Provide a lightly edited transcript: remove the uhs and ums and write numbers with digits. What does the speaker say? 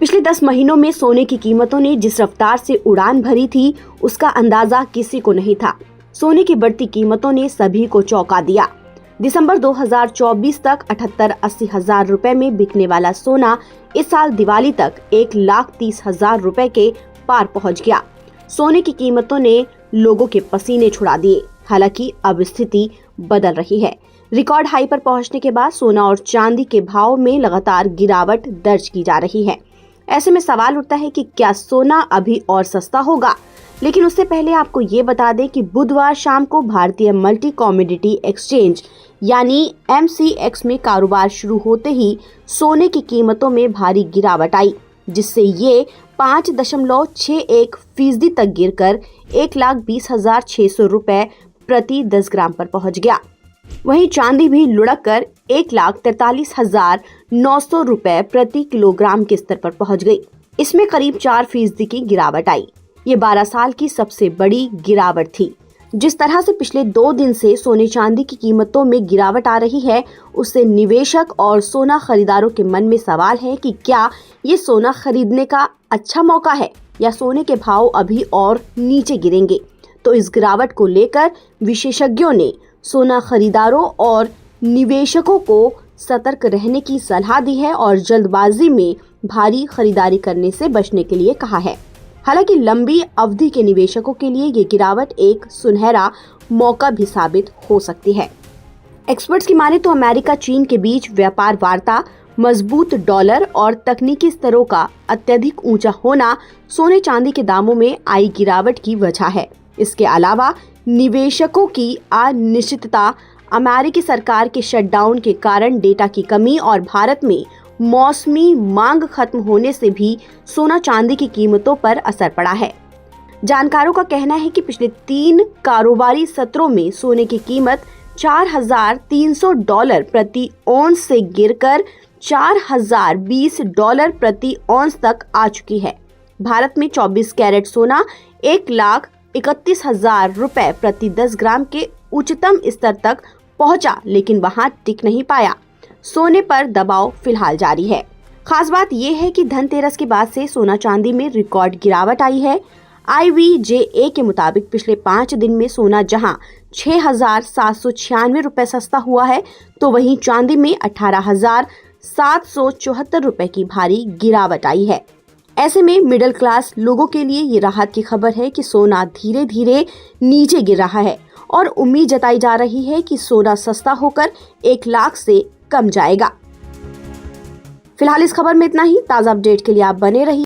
पिछले 10 महीनों में सोने की कीमतों ने जिस रफ्तार से उड़ान भरी थी, उसका अंदाजा किसी को नहीं था। सोने की बढ़ती कीमतों ने सभी को चौंका दिया। दिसंबर 2024 तक 78-80 हजार रुपए में बिकने वाला सोना इस साल दिवाली तक 1,30,000 रुपए के पार पहुंच गया। सोने की कीमतों ने लोगों के पसीने छुड़ा दिए। हालांकि अब स्थिति बदल रही है। रिकॉर्ड हाई पर पहुंचने के बाद सोना और चांदी के भाव में लगातार गिरावट दर्ज की जा रही है। ऐसे में सवाल उठता है कि क्या सोना अभी और सस्ता होगा? लेकिन उससे पहले आपको ये बता दें कि बुधवार शाम को भारतीय मल्टी कमोडिटी एक्सचेंज यानी MCX में कारोबार शुरू होते ही सोने की कीमतों में भारी गिरावट आई, जिससे ये 5.61% तक गिरकर 1,20,600 रुपए प्रति 10 ग्राम पर पहुंच गया। वहीं चांदी भी लुढ़क कर 1,43,900 रुपए प्रति किलोग्राम के स्तर पर पहुंच गई। इसमें करीब 4% की गिरावट आई। ये 12 साल की सबसे बड़ी गिरावट थी। जिस तरह से पिछले 2 दिन से सोने चांदी की कीमतों में गिरावट आ रही है, उससे निवेशक और सोना खरीदारों के मन में सवाल है कि क्या ये सोना खरीदने का अच्छा मौका है या सोने के भाव अभी और नीचे गिरेंगे। तो इस गिरावट को लेकर विशेषज्ञों ने सोना खरीदारों और निवेशकों को सतर्क रहने की सलाह दी है और जल्दबाजी में भारी खरीदारी करने से बचने के लिए कहा है। हालांकि लंबी अवधि के निवेशकों के लिए ये गिरावट एक सुनहरा मौका भी साबित हो सकती है। एक्सपर्ट्स की माने तो अमेरिका चीन के बीच व्यापार वार्ता, मजबूत डॉलर और तकनीकी स्तरों का अत्यधिक ऊंचा होना सोने चांदी के दामों में आई गिरावट की वजह है। इसके अलावा निवेशकों की अनिश्चितता, अमेरिकी सरकार के शटडाउन के कारण डेटा की कमी और भारत में मौसमी मांग खत्म होने से भी सोना चांदी की कीमतों पर असर पड़ा है। जानकारों का कहना है कि पिछले 3 कारोबारी सत्रों में सोने की कीमत $4,300 प्रति औंस से गिरकर $4,020 प्रति औंस तक आ चुकी है। भारत में 24 कैरेट सोना 1,31,000 रुपए प्रति 10 ग्राम के उच्चतम स्तर तक पहुंचा, लेकिन वहां टिक नहीं पाया। सोने पर दबाव फिलहाल जारी है। खास बात यह है कि धनतेरस के बाद से सोना चांदी में रिकॉर्ड गिरावट आई है। IVJA के मुताबिक पिछले 5 दिन में सोना जहां 6,796 रुपए सस्ता हुआ है, तो वहीं चांदी में 18,774 रुपए की भारी गिरावट आई है। ऐसे में मिडिल क्लास लोगों के लिए ये राहत की खबर है कि सोना धीरे धीरे नीचे गिर रहा है और उम्मीद जताई जा रही है कि सोना सस्ता होकर 1 लाख से कम जाएगा। फिलहाल इस खबर में इतना ही। ताज़ा अपडेट के लिए आप बने रहिए।